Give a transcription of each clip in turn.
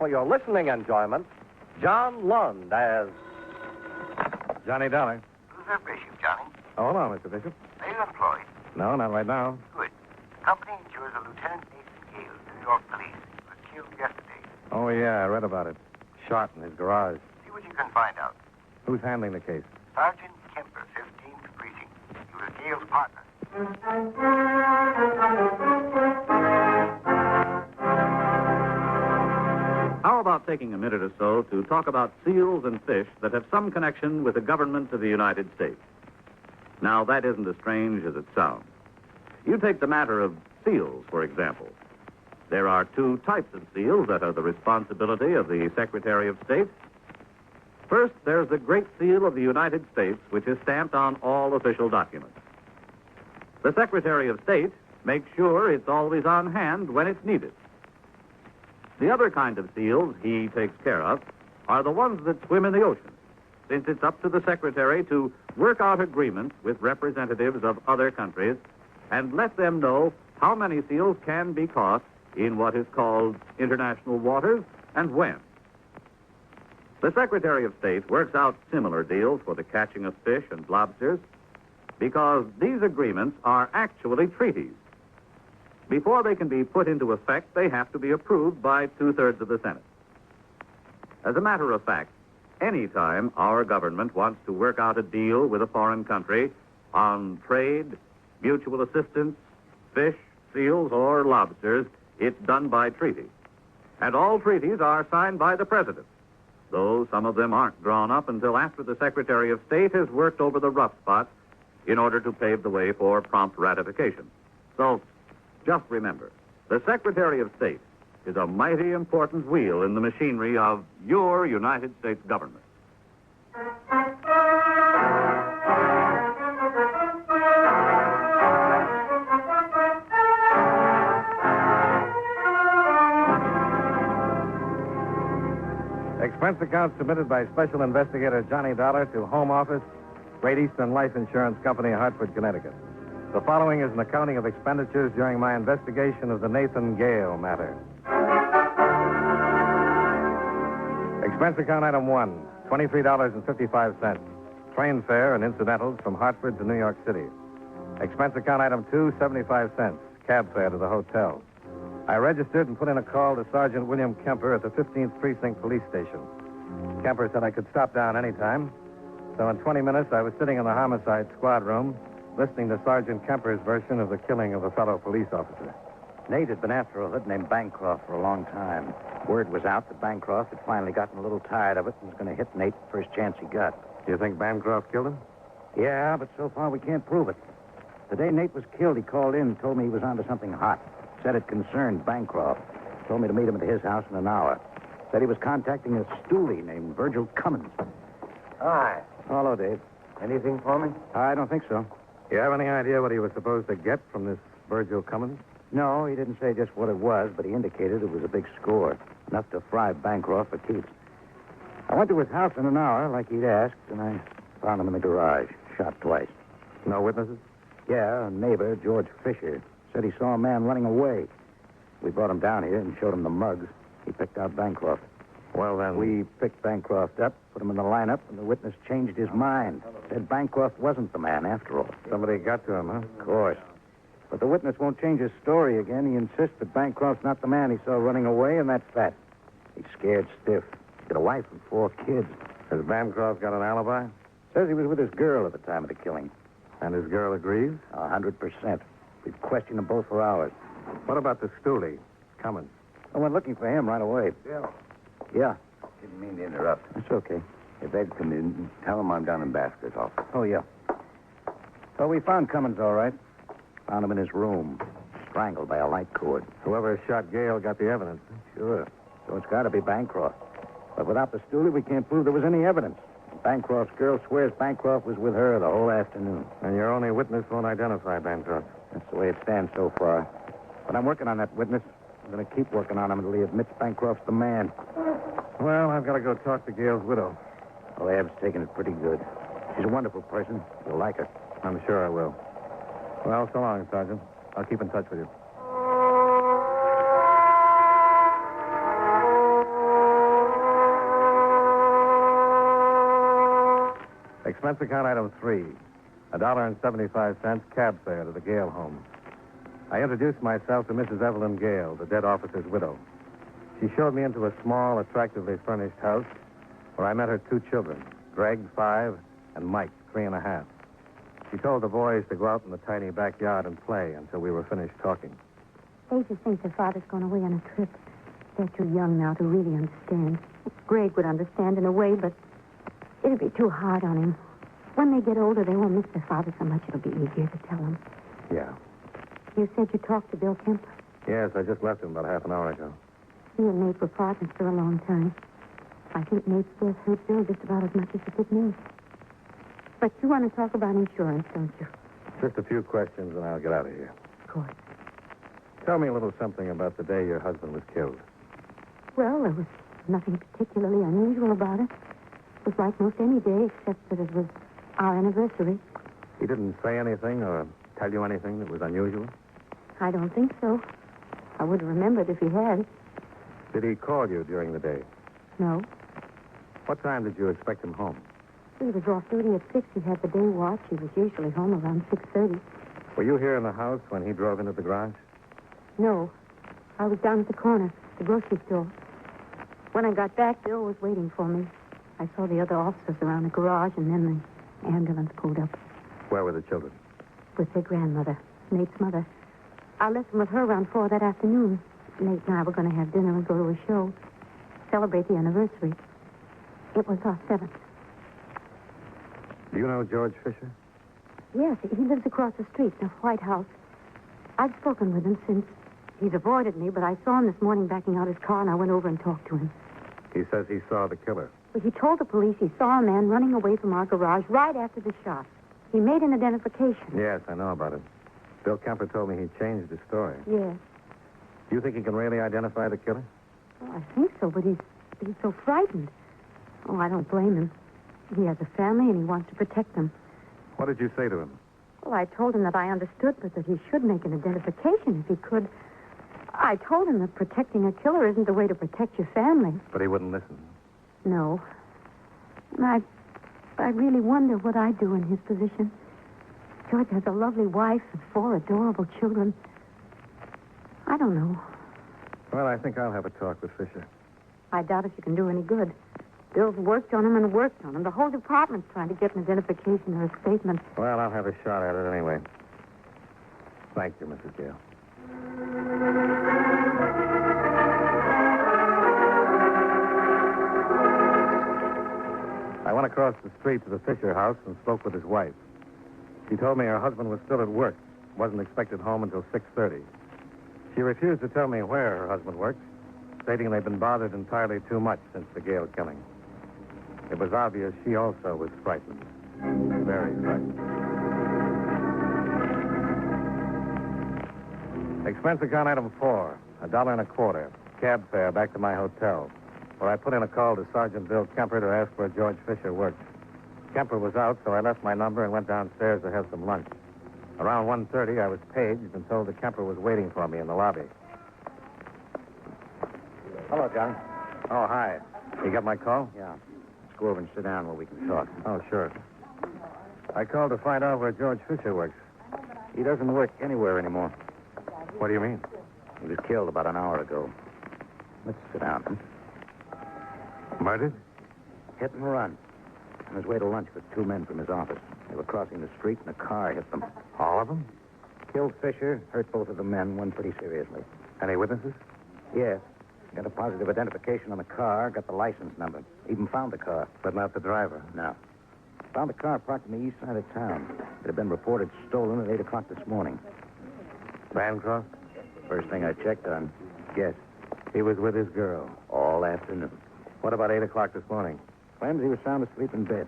for your listening enjoyment, John Lund as Johnny Dollar. Who's our bishop, Johnny? Oh, hold on, Mr. Bishop. Are you employed? No, not right now. Good. The company insures a Lieutenant Nathan Gayles, New York Police. He was killed yesterday. Oh, yeah, I read about it. Shot in his garage. See what you can find out. Who's handling the case? Sergeant Kemper, 15th Precinct. He was Gayles' partner. How about taking a minute or so to talk about seals and fish that have some connection with the government of the United States? Now, that isn't as strange as it sounds. You take the matter of seals, for example. There are two types of seals that are the responsibility of the Secretary of State. First, there's the Great Seal of the United States, which is stamped on all official documents. The Secretary of State makes sure it's always on hand when it's needed. The other kind of seals he takes care of are the ones that swim in the ocean, since it's up to the Secretary to work out agreements with representatives of other countries and let them know how many seals can be caught in what is called international waters and when. The Secretary of State works out similar deals for the catching of fish and lobsters because these agreements are actually treaties. Before they can be put into effect, they have to be approved by 2/3 of the Senate. As a matter of fact, any time our government wants to work out a deal with a foreign country on trade, mutual assistance, fish, seals, or lobsters, it's done by treaty. And all treaties are signed by the President, though some of them aren't drawn up until after the Secretary of State has worked over the rough spots in order to pave the way for prompt ratification. So, just remember, the Secretary of State is a mighty important wheel in the machinery of your United States government. Expense account submitted by Special Investigator Johnny Dollar to Home Office, Great Eastern Life Insurance Company, Hartford, Connecticut. The following is an accounting of expenditures during my investigation of the Nathan Gale matter. Expense account item 1, $23.55. Train fare and incidentals from Hartford to New York City. Expense account item 2, 75 cents. Cab fare to the hotel. I registered and put in a call to Sergeant William Kemper at the 15th Precinct Police Station. Kemper said I could stop down anytime. So in 20 minutes, I was sitting in the homicide squad room, listening to Sergeant Kemper's version of the killing of a fellow police officer. Nate had been after a hood named Bancroft for a long time. Word was out that Bancroft had finally gotten a little tired of it and was going to hit Nate the first chance he got. Do you think Bancroft killed him? Yeah, but so far we can't prove it. The day Nate was killed, he called in and told me he was onto something hot. Said it concerned Bancroft. Told me to meet him at his house in an hour. Said he was contacting a stoolie named Virgil Cummins. Hi. Hello, Dave. Anything for me? I don't think so. You have any idea what he was supposed to get from this Virgil Cummins? No, he didn't say just what it was, but he indicated it was a big score. Enough to fry Bancroft for keeps. I went to his house in an hour, like he'd asked, and I found him in the garage, shot twice. No witnesses? Yeah, a neighbor, George Fisher, said he saw a man running away. We brought him down here and showed him the mugs. He picked out Bancroft. Well, then... We picked Bancroft up, put him in the lineup, and the witness changed his mind. Said Bancroft wasn't the man after all. Somebody got to him, huh? Of course. But the witness won't change his story again. He insists that Bancroft's not the man he saw running away, and that's that. He's scared stiff. He's got a wife and 4 kids. Has Bancroft got an alibi? Says he was with his girl at the time of the killing. And his girl agrees? 100%. We've questioned them both for hours. What about the stoolie, Cummins? I went looking for him right away. Yeah. Didn't mean to interrupt. That's okay. If Ed come in, tell him I'm down in Basker's office. Oh, yeah. So we found Cummins, all right. Found him in his room, strangled by a light cord. Whoever shot Gale got the evidence. Sure. So it's got to be Bancroft. But without the stoolie, we can't prove there was any evidence. Bancroft's girl swears Bancroft was with her the whole afternoon. And your only witness won't identify Bancroft. That's the way it stands so far. But I'm working on that witness. I'm going to keep working on him until he admits Bancroft's the man. Well, I've got to go talk to Gale's widow. Oh, Ab's taking it pretty good. She's a wonderful person. You'll like her. I'm sure I will. Well, so long, Sergeant. I'll keep in touch with you. Expense account item 3, $1.75 cab fare to the Gale home. I introduced myself to Mrs. Evelyn Gale, the dead officer's widow. She showed me into a small, attractively furnished house where I met her 2 children, Greg, 5, and Mike, 3.5. She told the boys to go out in the tiny backyard and play until we were finished talking. They just think their father's gone away on a trip. They're too young now to really understand. Greg would understand in a way, but it'd be too hard on him. When they get older, they won't miss their father so much it'll be easier to tell them. Yeah. You said you talked to Bill Kemper? Yes, I just left him about half an hour ago. He and Nate were partners for a long time. I think Nate's death hurt Bill just about as much as it did me. But you want to talk about insurance, don't you? Just a few questions and I'll get out of here. Of course. Tell me a little something about the day your husband was killed. Well, there was nothing particularly unusual about it. It was like most any day, except that it was our anniversary. He didn't say anything or tell you anything that was unusual? I don't think so. I would have remembered if he had. Did he call you during the day? No. What time did you expect him home? He was off duty at 6. He had the day watch. He was usually home around 6:30. Were you here in the house when he drove into the garage? No. I was down at the corner, the grocery store. When I got back, Bill was waiting for me. I saw the other officers around the garage, and then the ambulance pulled up Where were the children? with their grandmother, Nate's mother. I left them with her around 4 that afternoon. Nate and I were going to have dinner and go to a show, celebrate the anniversary. It was our 7th. Do you know George Fisher? Yes, he lives across the street in a white house. I've spoken with him since. He's avoided me, but I saw him this morning backing out his car, and I went over and talked to him. He says he saw the killer. But he told the police he saw a man running away from our garage right after the shot. He made an identification. Yes, I know about it. Bill Kemper told me he changed his story. Yes. Do you think he can really identify the killer? Well, I think so, but he's so frightened. Oh, I don't blame him. He has a family, and he wants to protect them. What did you say to him? Well, I told him that I understood, but that he should make an identification if he could. I told him that protecting a killer isn't the way to protect your family. But he wouldn't listen. No. And I really wonder what I'd do in his position. George has a lovely wife and 4 adorable children. I don't know. Well, I think I'll have a talk with Fisher. I doubt if you can do any good. Bill's worked on him and worked on him. The whole department's trying to get an identification or a statement. Well, I'll have a shot at it anyway. Thank you, Mrs. Gale. I went across the street to the Fisher house and spoke with his wife. She told me her husband was still at work, wasn't expected home until 6:30. She refused to tell me where her husband worked, stating they'd been bothered entirely too much since the Gale killing. It was obvious she also was frightened. Very frightened. Expense account item 4, $1.25, cab fare back to my hotel, where I put in a call to Sergeant Bill Kemper to ask where George Fisher worked. Kemper was out, so I left my number and went downstairs to have some lunch. Around 1:30, I was paged and told that Kemper was waiting for me in the lobby. Hello, Johnny. Oh, hi. You got my call? Yeah. Let's go over and sit down where we can talk. Oh, sure. I called to find out where George Fisher works. He doesn't work anywhere anymore. What do you mean? He was killed about an hour ago. Let's sit down. Murdered? Hit and run. On his way to lunch with 2 men from his office. They were crossing the street and a car hit them. All of them? Killed Fisher, hurt both of the men, one pretty seriously. Any witnesses? Yes. Got a positive identification on the car, got the license number. Even found the car. But not the driver. No. Found the car parked on the east side of town. It had been reported stolen at 8 o'clock this morning. Bancroft? First thing I checked on. Yes. He was with his girl. All afternoon. What about 8 o'clock this morning? Claims he was sound asleep in bed.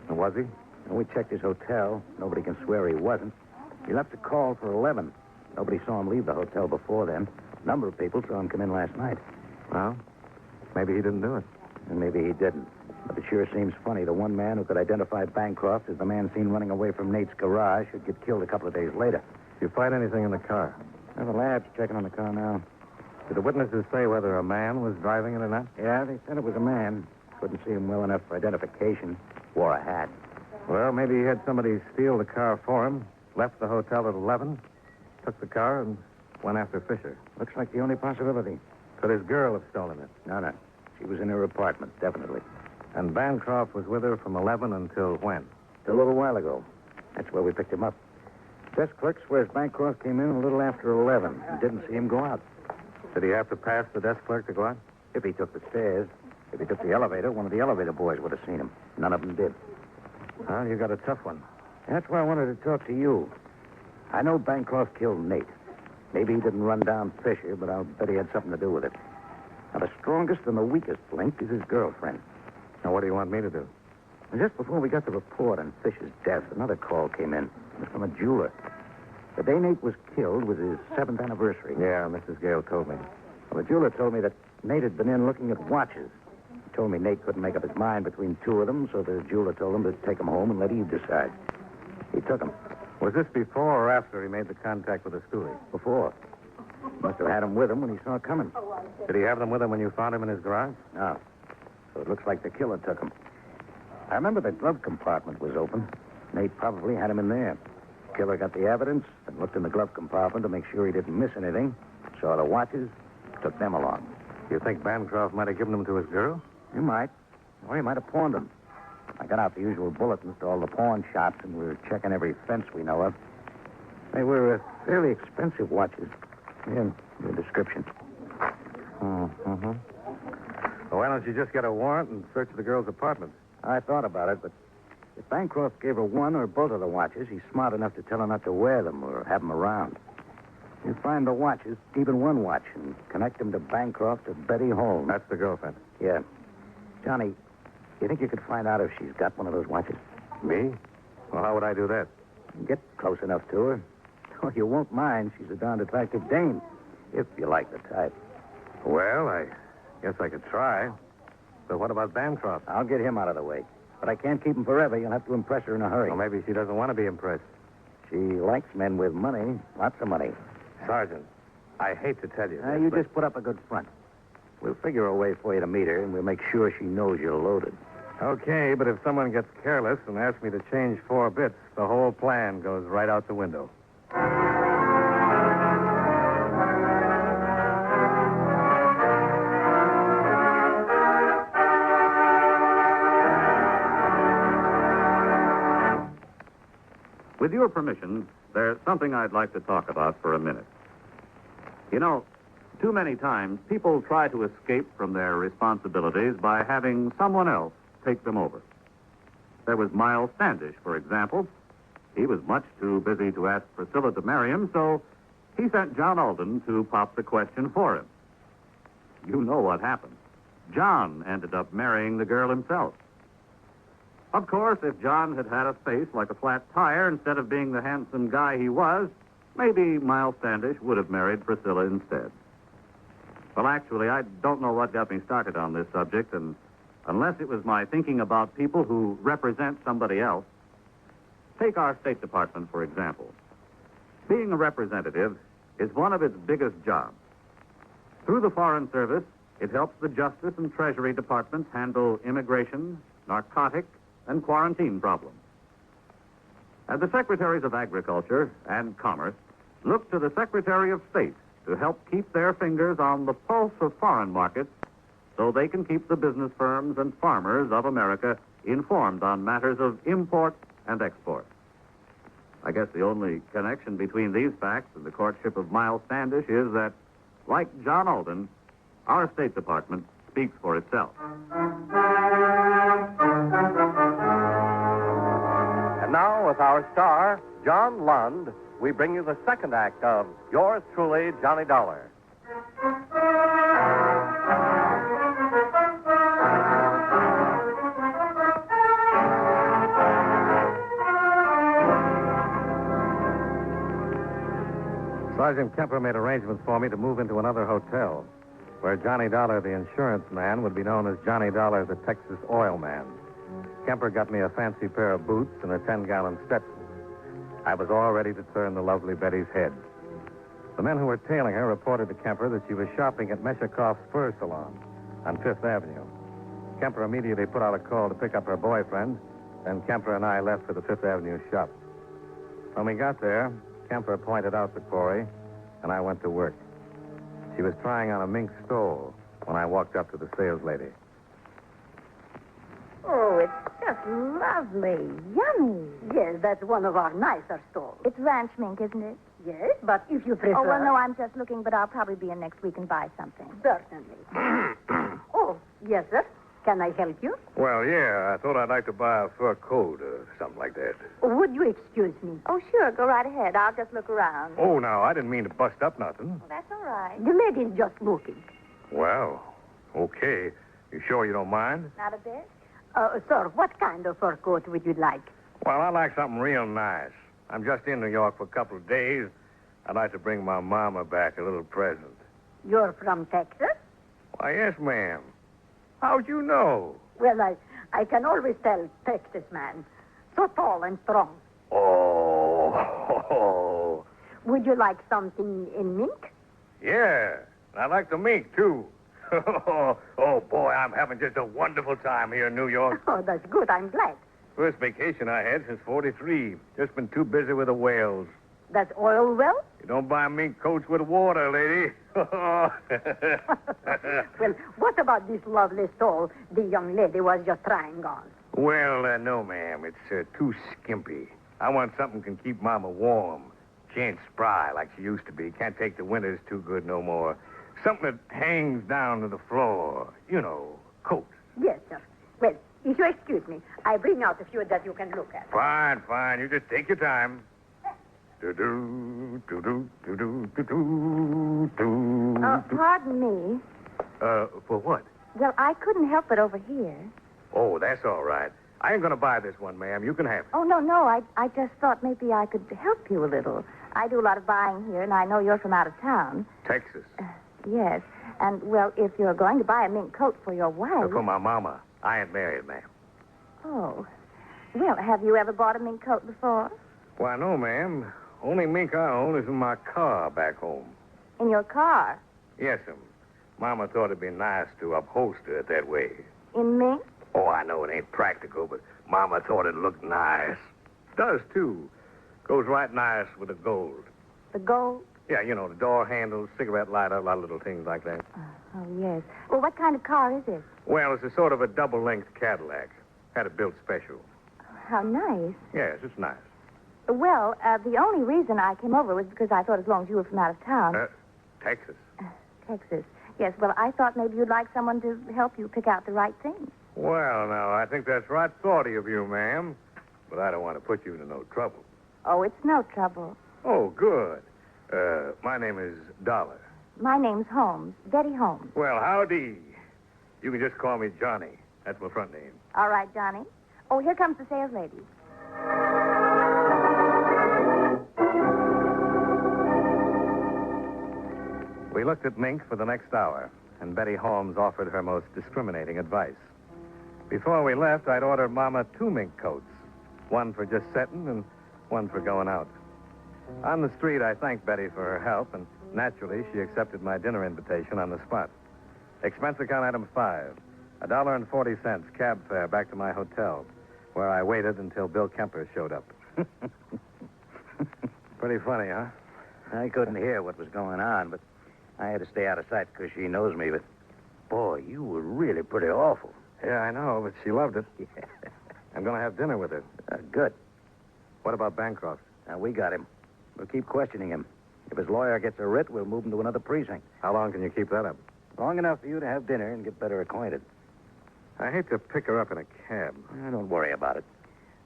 And was he? And we checked his hotel. Nobody can swear he wasn't. He left a call for 11. Nobody saw him leave the hotel before then. A number of people saw him come in last night. Well, maybe he didn't do it. And maybe he didn't. But it sure seems funny the one man who could identify Bancroft as the man seen running away from Nate's garage should get killed a couple of days later. Did you find anything in the car? Well, the lab's checking on the car now. Did the witnesses say whether a man was driving it or not? Yeah, they said it was a man. Couldn't see him well enough for identification. Wore a hat. Well, maybe he had somebody steal the car for him, left the hotel at 11, took the car, and went after Fisher. Looks like the only possibility. Could his girl have stolen it? No. She was in her apartment, definitely. And Bancroft was with her from 11 until when? A little while ago. That's where we picked him up. Desk clerk swears Bancroft came in a little after 11 and didn't see him go out. Did he have to pass the desk clerk to go out? If he took the stairs. If he took the elevator, one of the elevator boys would have seen him. None of them did. Well, you got a tough one. That's why I wanted to talk to you. I know Bancroft killed Nate. Maybe he didn't run down Fisher, but I'll bet he had something to do with it. Now, the strongest and the weakest link is his girlfriend. Now, what do you want me to do? And just before we got the report on Fisher's death, another call came in. It was from a jeweler. The day Nate was killed was his 7th anniversary. Yeah, Mrs. Gale told me. Well, the jeweler told me that Nate had been in looking at watches. He told me Nate couldn't make up his mind between two of them, so the jeweler told him to take him home and let Eve decide. He took him. Was this before or after he made the contact with the stoolie? Before. Must have had him with him when he saw it coming. Did he have them with him when you found him in his garage? No. So it looks like the killer took him. I remember the glove compartment was open. Nate probably had him in there. The killer got the evidence and looked in the glove compartment to make sure he didn't miss anything. Saw the watches, took them along. You think Bancroft might have given them to his girl? He might. Or he might have pawned them. I got out the usual bulletins to all the pawn shops, and we were checking every fence we know of. They were fairly expensive watches. Here, the description. Mm-hmm. Well, why don't you just get a warrant and search the girl's apartment? I thought about it, but if Bancroft gave her one or both of the watches, he's smart enough to tell her not to wear them or have them around. You find the watches, even one watch, and connect them to Bancroft or Betty Holmes. That's the girlfriend. Yeah. Johnny, you think you could find out if she's got one of those watches? Me? Well, how would I do that? Get close enough to her. Oh, you won't mind. She's a darned attractive dame, if you like the type. Well, I guess I could try. But what about Bancroft? I'll get him out of the way. But I can't keep him forever. You'll have to impress her in a hurry. Well, maybe she doesn't want to be impressed. She likes men with money. Lots of money. Sergeant, I hate to tell you this, You but just put up a good front. We'll figure a way for you to meet her, and we'll make sure she knows you're loaded. Okay, but if someone gets careless and asks me to change 4 bits, the whole plan goes right out the window. With your permission, there's something I'd like to talk about for a minute. You know, too many times people try to escape from their responsibilities by having someone else take them over. There was Miles Standish, for example. He was much too busy to ask Priscilla to marry him, so he sent John Alden to pop the question for him. You know what happened. John ended up marrying the girl himself. Of course, if John had had a face like a flat tire instead of being the handsome guy he was, maybe Miles Standish would have married Priscilla instead. Well, actually, I don't know what got me started on this subject, and unless it was my thinking about people who represent somebody else. Take our State Department, for example. Being a representative is one of its biggest jobs. Through the Foreign Service, it helps the Justice and Treasury Departments handle immigration, narcotic, and quarantine problems. And the Secretaries of Agriculture and Commerce look to the Secretary of State to help keep their fingers on the pulse of foreign markets so they can keep the business firms and farmers of America informed on matters of import and export. I guess the only connection between these facts and the courtship of Miles Standish is that, like John Alden, our State Department speaks for itself. And now, with our star, John Lund, we bring you the second act of Yours Truly, Johnny Dollar. Sergeant Kemper made arrangements for me to move into another hotel, where Johnny Dollar, the insurance man, would be known as Johnny Dollar, the Texas oil man. Kemper got me a fancy pair of boots and a 10-gallon Stetson. I was all ready to turn the lovely Betty's head. The men who were tailing her reported to Kemper that she was shopping at Meshakoff's Fur Salon on Fifth Avenue. Kemper immediately put out a call to pick up her boyfriend, Then Kemper and I left for the Fifth Avenue shop. When we got there, Kemper pointed out the quarry, and I went to work. She was trying on a mink stole when I walked up to the sales lady. Oh, it's just lovely. Yummy. Yes, that's one of our nicer stalls. It's ranch mink, isn't it? Yes, but if you prefer... Oh, well, no, I'm just looking, but I'll probably be in next week and buy something. Certainly. Oh, yes, sir. Can I help you? Well, yeah, I thought I'd like to buy a fur coat or something like that. Would you excuse me? Oh, sure, go right ahead. I'll just look around. Oh, no, I didn't mean to bust up nothing. Well, that's all right. The lady's just looking. Well, okay. You sure you don't mind? Not a bit? Sir, what kind of fur coat would you like? Well, I'd like something real nice. I'm just in New York for a couple of days. I'd like to bring my mama back a little present. You're from Texas? Why, yes, ma'am. How'd you know? Well, I can always tell Texas man. So tall and strong. Oh. Would you like something in mink? Yeah, and I like the mink, too. Oh, boy, I'm having just a wonderful time here in New York. Oh, that's good. I'm glad. First vacation I had since 43. Just been too busy with the whales. That's oil well? You don't buy mink coats with water, lady. Well, what about this lovely stole the young lady was just trying on? Well, no, ma'am. It's too skimpy. I want something can keep Mama warm. She ain't spry like she used to be. Can't take the winters too good no more. Something that hangs down to the floor. You know, coat. Yes, sir. Well, if you excuse me, I bring out a few that you can look at. Fine. You just take your time. Do-do, do-do, do-do, do-do, do. Pardon me. For what? Well, I couldn't help it over here. Oh, that's all right. I ain't gonna buy this one, ma'am. You can have it. Oh, no. I just thought maybe I could help you a little. I do a lot of buying here, and I know you're from out of town. Texas. Yes. And, well, if you're going to buy a mink coat for your wife... For my mama. I ain't married, ma'am. Oh. Well, have you ever bought a mink coat before? Why, no, ma'am. Only mink I own is in my car back home. In your car? Yes'm. Mama thought it'd be nice to upholster it that way. In mink? Oh, I know it ain't practical, but Mama thought it looked nice. Does, too. Goes right nice with the gold. The gold? Yeah, you know, the door handles, cigarette lighter, a lot of little things like that. Oh, yes. Well, what kind of car is it? Well, it's a sort of a double-length Cadillac. Had it built special. How nice. Yes, it's nice. Well, the only reason I came over was because I thought as long as you were from out of town... Texas. Texas. Yes, well, I thought maybe you'd like someone to help you pick out the right thing. Well, now, I think that's right thoughty of you, ma'am. But I don't want to put you into no trouble. Oh, it's no trouble. Oh, good. My name is Dollar. My name's Holmes. Betty Holmes. Well, howdy. You can just call me Johnny. That's my front name. All right, Johnny. Oh, here comes the sales lady. We looked at mink for the next hour, and Betty Holmes offered her most discriminating advice. Before we left, I'd ordered Mama 2 mink coats, one for just setting and one for going out. On the street, I thanked Betty for her help, and naturally, she accepted my dinner invitation on the spot. Expense account item 5, $1.40 cab fare back to my hotel, where I waited until Bill Kemper showed up. Pretty funny, huh? I couldn't hear what was going on, but I had to stay out of sight because she knows me. But, boy, you were really pretty awful. Yeah, I know, but she loved it. I'm going to have dinner with her. Good. What about Bancroft? We got him. We'll keep questioning him. If his lawyer gets a writ, we'll move him to another precinct. How long can you keep that up? Long enough for you to have dinner and get better acquainted. I hate to pick her up in a cab. Don't worry about it.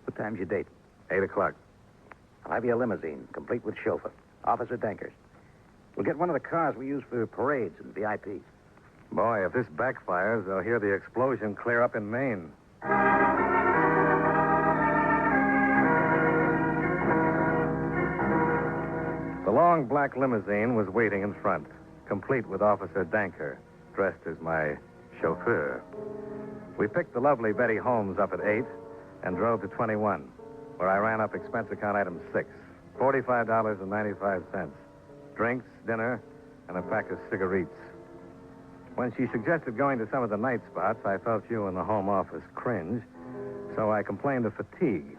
What time's your date? 8 o'clock. I'll have you a limousine, complete with chauffeur. Officer Dankers. We'll get one of the cars we use for parades and VIPs. Boy, if this backfires, they'll hear the explosion clear up in Maine. The long black limousine was waiting in front, complete with Officer Danker, dressed as my chauffeur. We picked the lovely Betty Holmes up at 8 and drove to 21, where I ran up expense account item 6, $45.95. Drinks, dinner, and a pack of cigarettes. When she suggested going to some of the night spots, I felt you in the home office cringe. So I complained of fatigue.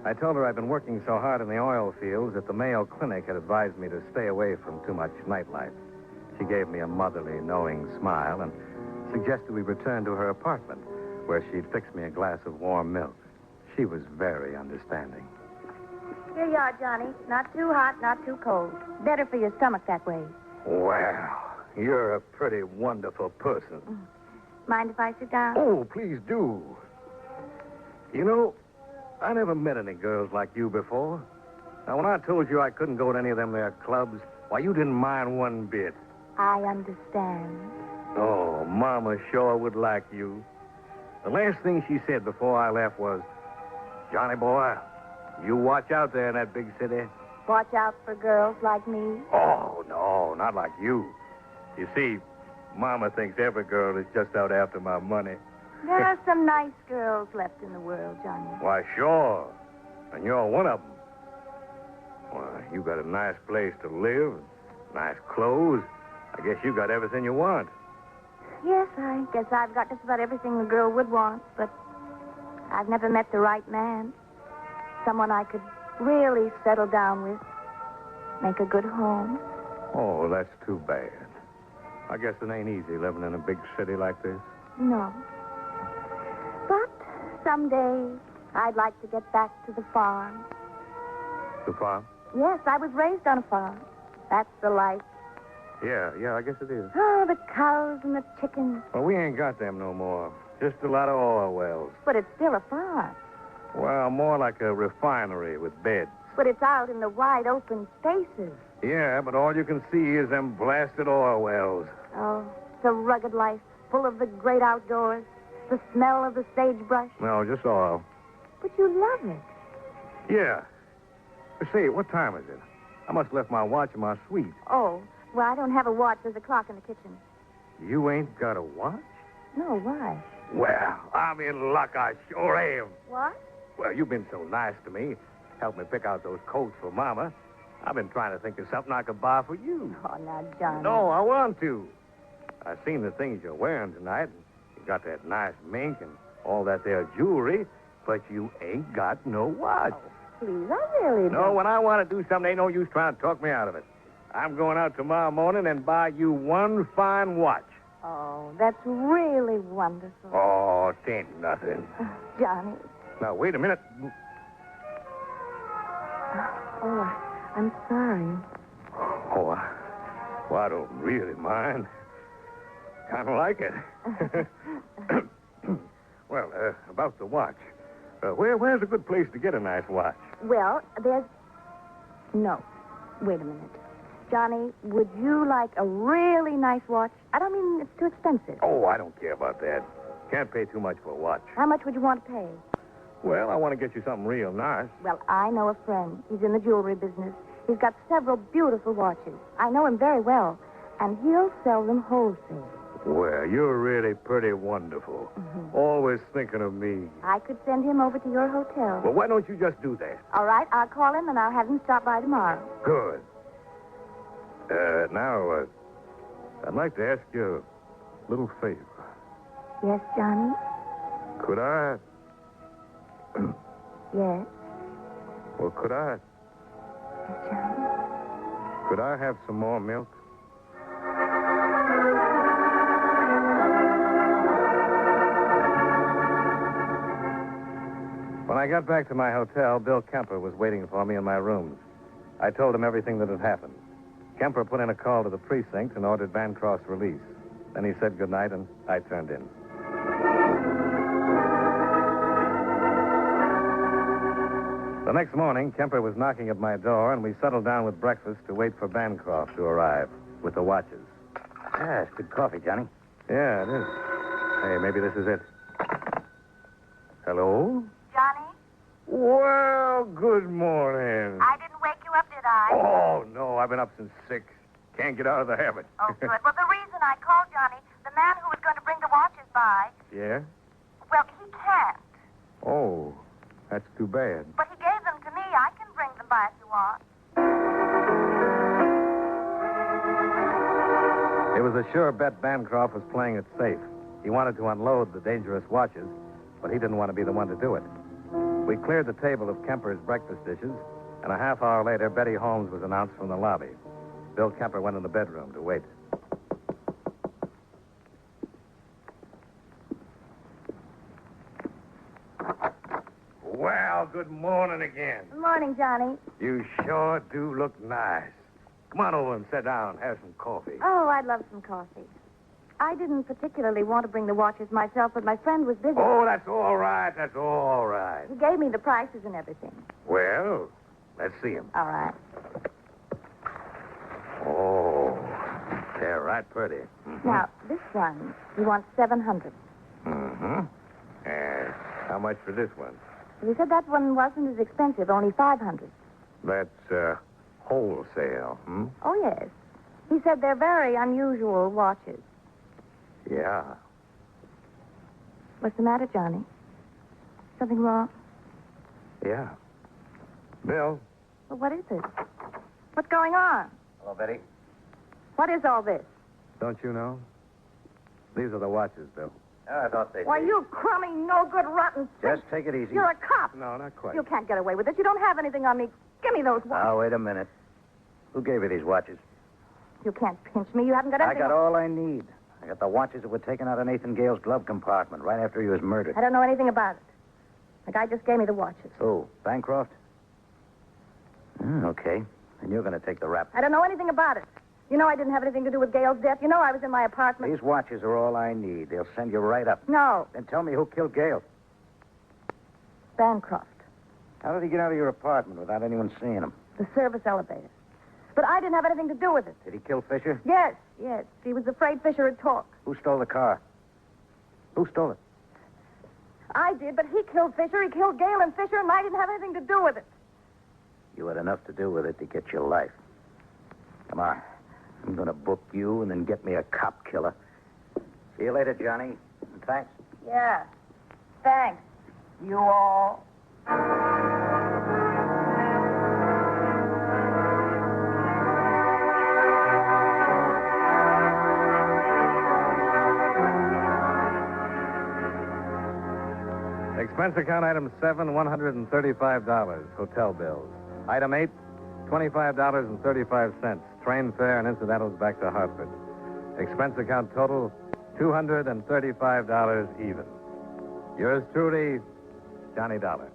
I told her I'd been working so hard in the oil fields that the Mayo Clinic had advised me to stay away from too much nightlife. She gave me a motherly, knowing smile and suggested we return to her apartment, where she'd fix me a glass of warm milk. She was very understanding. Here you are, Johnny. Not too hot, not too cold. Better for your stomach that way. Wow, you're a pretty wonderful person. Mind if I sit down? Oh, please do. You know, I never met any girls like you before. Now, when I told you I couldn't go to any of them there clubs, why, you didn't mind one bit. I understand. Oh, Mama sure would like you. The last thing she said before I left was, Johnny boy, you watch out there in that big city. Watch out for girls like me. Oh, no, not like you. You see, Mama thinks every girl is just out after my money. There are some nice girls left in the world, Johnny. Why, sure. And you're one of them. Why, you got a nice place to live, nice clothes. I guess you got everything you want. Yes, I guess I've got just about everything a girl would want, but I've never met the right man. Someone I could really settle down with, make a good home. Oh, that's too bad. I guess it ain't easy living in a big city like this. No. But someday I'd like to get back to the farm. The farm? Yes, I was raised on a farm. That's the life. Yeah, I guess it is. Oh, the cows and the chickens. Well, we ain't got them no more. Just a lot of oil wells. But it's still a farm. Well, more like a refinery with beds. But it's out in the wide open spaces. Yeah, but all you can see is them blasted oil wells. Oh, it's a rugged life, full of the great outdoors, the smell of the sagebrush. No, just oil. But you love it. Yeah. But say, what time is it? I must have left my watch in my suite. Oh, well, I don't have a watch. There's a clock in the kitchen. You ain't got a watch? No, why? Well, I'm in luck, I sure am. What? Well, you've been so nice to me. Helped me pick out those coats for Mama. I've been trying to think of something I could buy for you. Oh, now, Johnny. No, I want to. I've seen the things you're wearing tonight. You got that nice mink and all that there jewelry, but you ain't got no watch. Oh, please, I really No, don't. when I want to do something, ain't no use trying to talk me out of it. I'm going out tomorrow morning and buy you one fine watch. Oh, that's really wonderful. Oh, it ain't nothing. Johnny. Now, wait a minute. Oh, I'm sorry. Oh, I don't really mind. Kind of like it. Well, about the watch. Where's a good place to get a nice watch? Well, there's... No. Wait a minute. Johnny, would you like a really nice watch? I don't mean it's too expensive. Oh, I don't care about that. Can't pay too much for a watch. How much would you want to pay? Well, I want to get you something real nice. Well, I know a friend. He's in the jewelry business. He's got several beautiful watches. I know him very well. And he'll sell them wholesale. Well, you're really pretty wonderful. Mm-hmm. Always thinking of me. I could send him over to your hotel. Well, why don't you just do that? All right, I'll call him and I'll have him stop by tomorrow. Good. Now, I'd like to ask you a little favor. Yes, Johnny? Could I... Yes. Well, could I... Yes, Johnny? Could I have some more milk? When I got back to my hotel, Bill Kemper was waiting for me in my rooms. I told him everything that had happened. Kemper put in a call to the precinct and ordered Bancroft's release. Then he said goodnight, and I turned in. The next morning, Kemper was knocking at my door, and we settled down with breakfast to wait for Bancroft to arrive with the watches. Yeah, it's good coffee, Johnny. Yeah, it is. Hey, maybe this is it. Hello? Johnny? Well, good morning. I didn't wake you up, did I? Oh, no, I've been up since 6. Can't get out of the habit. Oh, good. Well, the reason I called, Johnny, the man who was going to bring the watches by, Yeah? well, he can't. Oh, that's too bad. But he gave them to me. I can bring them by if you want. It was a sure bet Bancroft was playing it safe. He wanted to unload the dangerous watches, but he didn't want to be the one to do it. We cleared the table of Kemper's breakfast dishes, and a half hour later, Betty Holmes was announced from the lobby. Bill Kemper went in the bedroom to wait. Well, good morning again. Good morning, Johnny. You sure do look nice. Come on over and sit down. Have some coffee. Oh, I'd love some coffee. I didn't particularly want to bring the watches myself, but my friend was busy. Oh, that's all right. That's all right. He gave me the prices and everything. Well, let's see them. All right. Oh, they're right pretty. Mm-hmm. Now, this one, he wants $700. Mm-hmm. And how much for this one? He said that one wasn't as expensive, only $500. That's wholesale, hmm? Oh, yes. He said they're very unusual watches. Yeah. What's the matter, Johnny? Something wrong? Yeah. Bill? Well, what is it? What's going on? Hello, Betty. What is all this? Don't you know? These are the watches, Bill. I thought they'd Why, you crummy, no-good, rotten Just take it easy. You're a cop. No, not quite. You can't get away with this. You don't have anything on me. Give me those watches. Now, wait a minute. Who gave you these watches? You can't pinch me. You haven't got I anything. got all I need. I got the watches that were taken out of Nathan Gayles' glove compartment right after he was murdered. I don't know anything about it. The guy just gave me the watches. Who? Bancroft? Okay. And you're going to take the rap. I don't know anything about it. You know I didn't have anything to do with Gayle's death. You know I was in my apartment. These watches are all I need. They'll send you right up. No. Then tell me who killed Gayles. Bancroft. How did he get out of your apartment without anyone seeing him? The service elevator. But I didn't have anything to do with it. Did he kill Fisher? Yes. He was afraid Fisher would talk. Who stole the car? Who stole it? I did, but he killed Fisher. He killed Gale and Fisher, and I didn't have anything to do with it. You had enough to do with it to get your life. Come on. I'm going to book you and then get me a cop killer. See you later, Johnny. And thanks. Yeah. Thanks. You all. Expense account item 7, $135, hotel bills. Item 8, $25.35, train fare and incidentals back to Hartford. Expense account total, $235 even. Yours truly, Johnny Dollar.